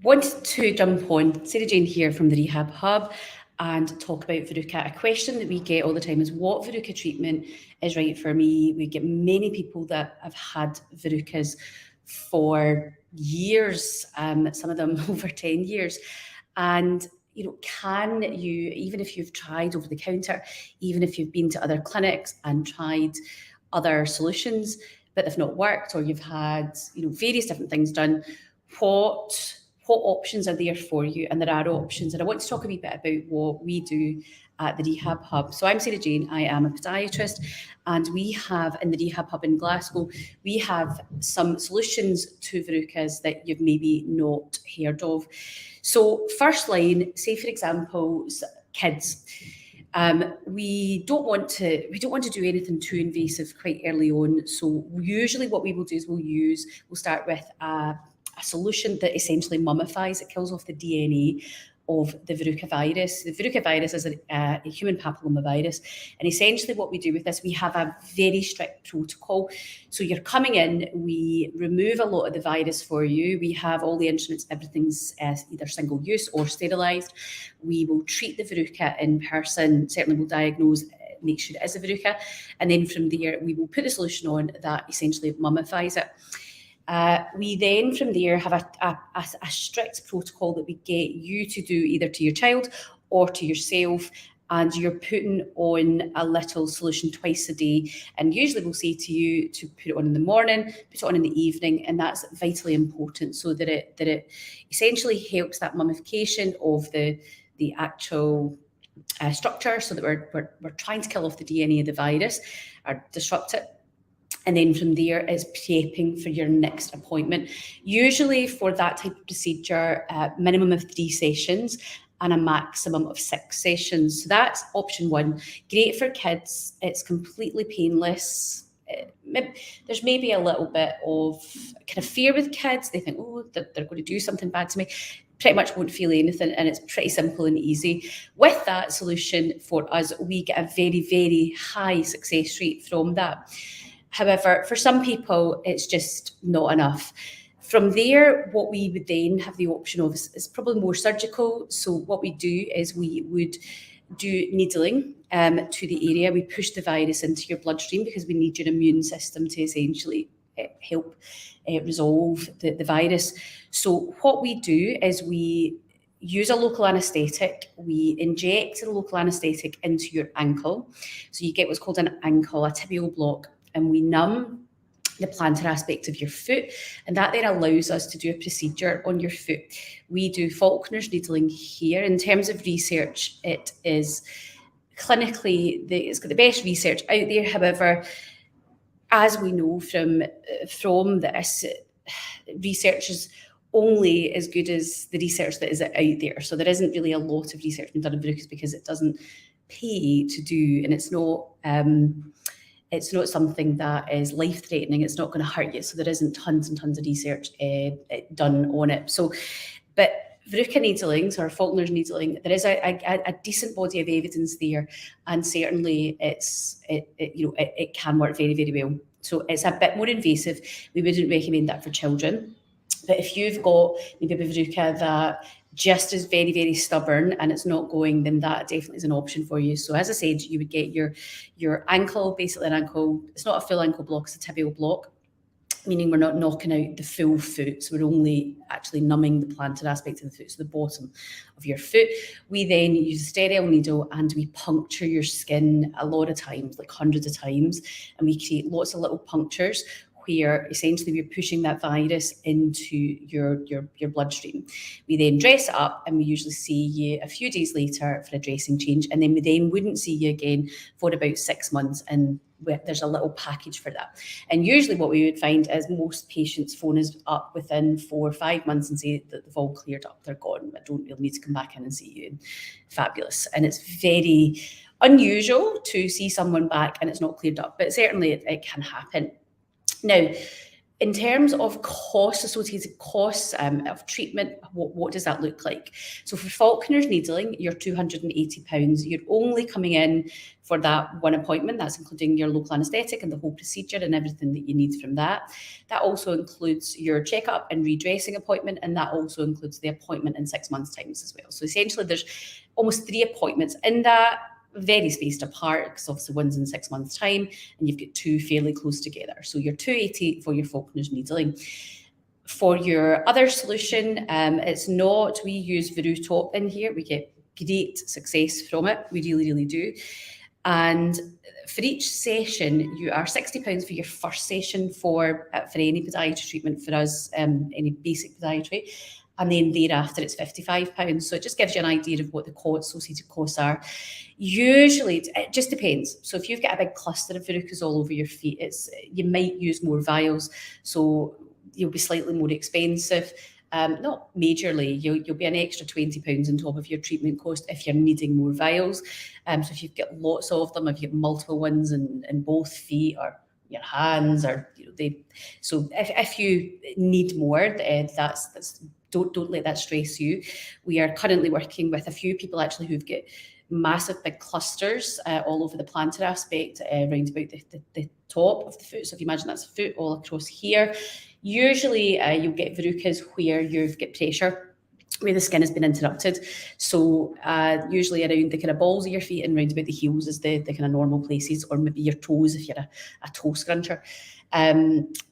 Wanted to jump on, Sarah Jane here from the Rehab Hub, and talk about Verruca. A question that we get all the time is what Verruca treatment is right for me. We get many people that have had Verrucas for years, some of them over 10 years. And can you, even if you've tried over the counter, even if you've been to other clinics and tried other solutions, but they've not worked, or you've had various different things done, what options are there for you? And there are options. And I want to talk a wee bit about what we do at the Rehab Hub. So I'm Sarah Jane, I am a podiatrist, and we have in the Rehab Hub in Glasgow, we have some solutions to Verrucas that you've maybe not heard of. So first line, say for example, kids. We don't want to do anything too invasive quite early on. So usually what we will do is we'll start with a solution that essentially mummifies. It kills off the DNA of the Verruca virus. The Verruca virus is a human papillomavirus. And essentially what we do with this, we have a very strict protocol. So you're coming in, we remove a lot of the virus for you. We have all the instruments, everything's either single use or sterilised. We will treat the Verruca in person, certainly we'll diagnose, make sure it is a Verruca. And then from there, we will put a solution on that essentially mummifies it. We then from there have a strict protocol that we get you to do either to your child or to yourself, and you're putting on a little solution twice a day. And usually we'll say to you to put it on in the morning, put it on in the evening, and that's vitally important so that it essentially helps that mummification of the actual structure, so that we're trying to kill off the DNA of the virus or disrupt it. And then from there is prepping for your next appointment. Usually for that type of procedure, minimum of 3 sessions and a maximum of 6 sessions. So that's option one. Great for kids. It's completely painless. There's maybe a little bit of kind of fear with kids. They think, oh, they're going to do something bad to me. Pretty much won't feel anything, and it's pretty simple and easy. With that solution for us, we get a very, very high success rate from that. However, for some people, it's just not enough. From there, what we would then have the option of is probably more surgical. So what we do is we would do needling to the area. We push the virus into your bloodstream because we need your immune system to essentially help resolve the virus. So what we do is we use a local anaesthetic. We inject a local anaesthetic into your ankle. So you get what's called an ankle, a tibial block, and we numb the plantar aspect of your foot, and that then allows us to do a procedure on your foot. We do Faulkner's needling here. In terms of research, it is clinically, it's got the best research out there. However, as we know from this, research is only as good as the research that is out there. So there isn't really a lot of research being done on Verrucas because it doesn't pay to do, and it's not something that is life-threatening. It's not going to hurt you. So there isn't tons and tons of research done on it. So, but Verruca needling, or Faulkner's needling, there is a decent body of evidence there, and certainly it can work very, very well. So it's a bit more invasive. We wouldn't recommend that for children. But if you've got maybe a Verruca that just is very, very stubborn and it's not going, then that definitely is an option for you. So as I said, you would get your ankle, basically an ankle. It's not a full ankle block, it's a tibial block, meaning we're not knocking out the full foot. So we're only actually numbing the plantar aspect of the foot, so the bottom of your foot. We then use a sterile needle and we puncture your skin a lot of times, like hundreds of times, and we create lots of little punctures where essentially we're pushing that virus into your bloodstream. We then dress it up, and we usually see you a few days later for a dressing change, and then we then wouldn't see you again for about 6 months, and there's a little package for that. And usually what we would find is most patients phone us up within 4 or 5 months and say that they've all cleared up, they're gone, I don't really need to come back in and see you. Fabulous. And it's very unusual to see someone back and it's not cleared up, but certainly it can happen. Now, In terms of costs, associated costs of treatment, what does that look like? So for Faulkner's needling, you're £280. You're only coming in for that one appointment. That's including your local anaesthetic and the whole procedure and everything that you need from that. That also includes your checkup and redressing appointment, and that also includes the appointment in 6 months' time as well. So essentially there's almost 3 appointments in that, very spaced apart, because obviously one's in 6 months' time and you've got 2 fairly close together. So you're 280 for your Faulkner's needling. For your other solution, it's not, we use Verruca in here. We get great success from it. We really, really do. And for each session, you are £60 for your first session for any podiatry treatment for us, any basic podiatry. And then thereafter it's £55. So it just gives you an idea of what the associated costs are. Usually, it just depends. So if you've got a big cluster of verrucas all over your feet, you might use more vials, so you'll be slightly more expensive. Not majorly, you'll be an extra £20 on top of your treatment cost if you're needing more vials. So if you've got lots of them, if you've got multiple ones in both feet or your hands, or so if you need more, that's don't let that stress you. We are currently working with a few people actually who've got massive big clusters all over the plantar aspect, around about the top of the foot. So if you imagine that's a foot all across here, usually you'll get verrucas where you've got pressure, where the skin has been interrupted. So usually around the kind of balls of your feet and round about the heels is the kind of normal places, or maybe your toes if you're a toe scruncher.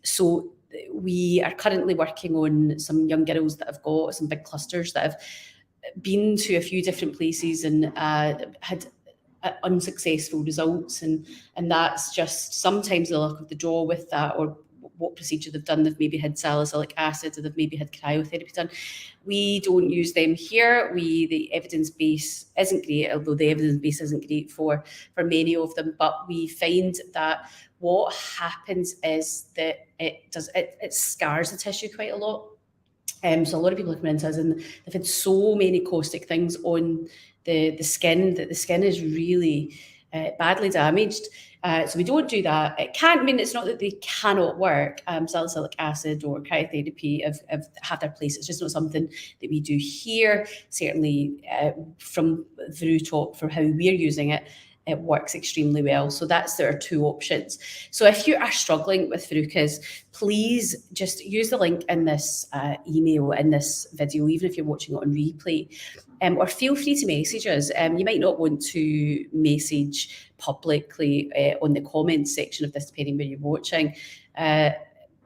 So we are currently working on some young girls that have got some big clusters that have been to a few different places and had unsuccessful results, and that's just sometimes the luck of the draw with that, or what procedure they've done. They've maybe had salicylic acid, or they've maybe had cryotherapy done. We don't use them here. The evidence base isn't great, although the evidence base isn't great for many of them. But we find that what happens is that it scars the tissue quite a lot. So a lot of people are coming into us and they've had so many caustic things on the skin that the skin is really badly damaged. So we don't do that. It can't mean it's not that they cannot work. Salicylic acid or cryotherapy have their place. It's just not something that we do here. Certainly from Verruca, for how we're using it, it works extremely well. So there are 2 options. So if you are struggling with verrucas, please just use the link in this email, in this video, even if you're watching it on replay, or feel free to message us. You might not want to message publicly on the comments section of this, depending where you're watching,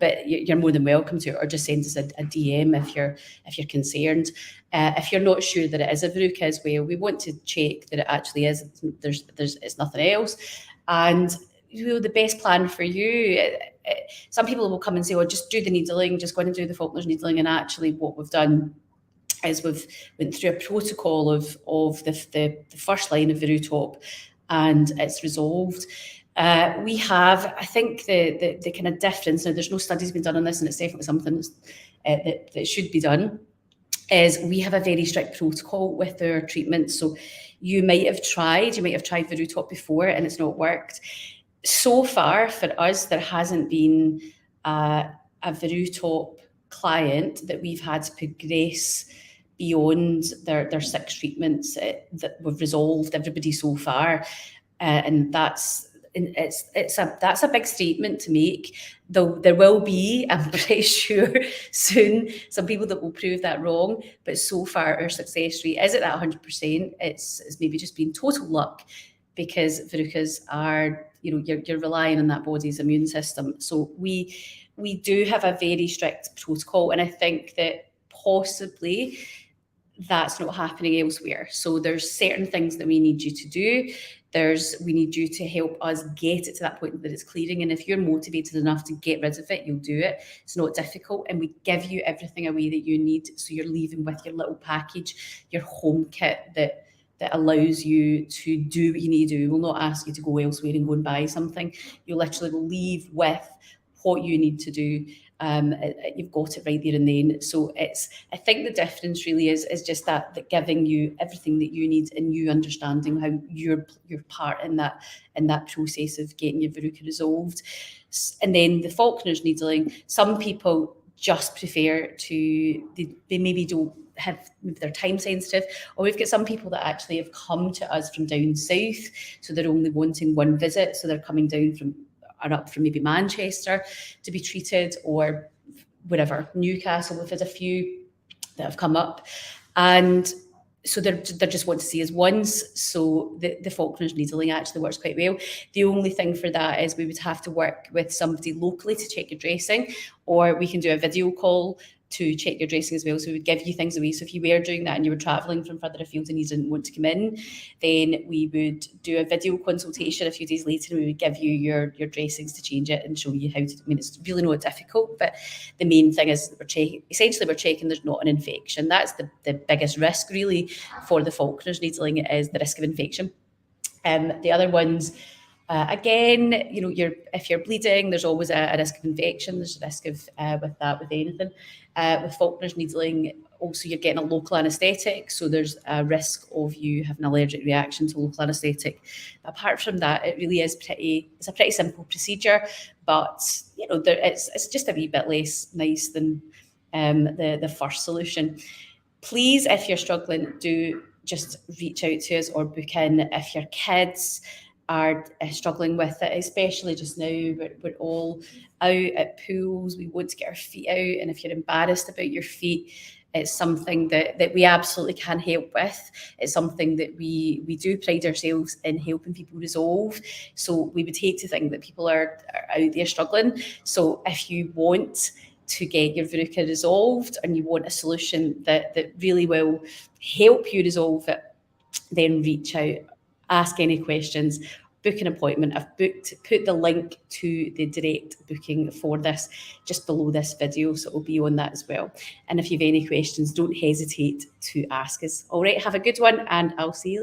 but you're more than welcome to, or just send us a DM if you're concerned. If you're not sure that it is a verruca as well, we want to check that it actually is. It's nothing else. And the best plan for you, some people will come and say, "Oh, just do the needling, just go in and do the Faulkner's needling." And actually, what we've done is we've went through a protocol of the first line of Verruca, and it's resolved. We have, I think, the kind of difference. Now, there's no studies been done on this, and it's definitely something that should be done. Is we have a very strict protocol with our treatment. So you might have tried Verruca before and it's not worked. So far for us, there hasn't been a Verruca client that we've had to progress beyond their 6 treatments that we've resolved everybody so far, and that's a big statement to make. Though there will be, I'm pretty sure, soon some people that will prove that wrong. But so far, our success rate is at that 100%. It's maybe just been total luck, because verrucas are, you're relying on that body's immune system. So we do have a very strict protocol, and I think that possibly that's not happening elsewhere. So there's certain things that we need you to do. We need you to help us get it to that point that it's clearing. And if you're motivated enough to get rid of it, you'll do it. It's not difficult. And we give you everything away that you need. So you're leaving with your little package, your home kit that allows you to do what you need to do. We'll not ask you to go elsewhere and go and buy something. You literally will leave with what you need to do. you've got it right there and then. So I think the difference really is just that giving you everything that you need and you understanding how your part in that process of getting your verruca resolved. And then the Falconer's needling, some people just prefer to, they maybe don't have, maybe they're time sensitive, or we've got some people that actually have come to us from down south, so they're only wanting one visit, so they're coming down from, or up from maybe Manchester to be treated, or wherever, Newcastle, we've had a few that have come up, and so they just want to see us once. So the Falconer's needling actually works quite well. The only thing for that is we would have to work with somebody locally to check your dressing, or we can do a video call to check your dressing as well. So we would give you things away. So if you were doing that and you were travelling from further afield and you didn't want to come in, then we would do a video consultation a few days later, and we would give you your dressings to change it and show you how to. I mean, it's really not difficult, but the main thing is we're checking there's not an infection. That's the biggest risk really for the Falconer's needling, is the risk of infection. The other ones, again, if you're bleeding, there's always a risk of infection. There's a risk of with anything. With Falconer's needling, also you're getting a local anaesthetic, so there's a risk of you having an allergic reaction to local anaesthetic. Apart from that, it really is it's a pretty simple procedure, but it's just a wee bit less nice than the first solution. Please, if you're struggling, do just reach out to us or book in. If your kids are struggling with it, especially just now, we're all out at pools, we want to get our feet out, and if you're embarrassed about your feet, it's something that we absolutely can help with. It's something that we do pride ourselves in helping people resolve. So we would hate to think that people are out there struggling. So if you want to get your verruca resolved and you want a solution that really will help you resolve it, then reach out, ask any questions, book an appointment. I've put the link to the direct booking for this just below this video, so it will be on that as well. And if you have any questions, don't hesitate to ask us. All right, have a good one, and I'll see you later.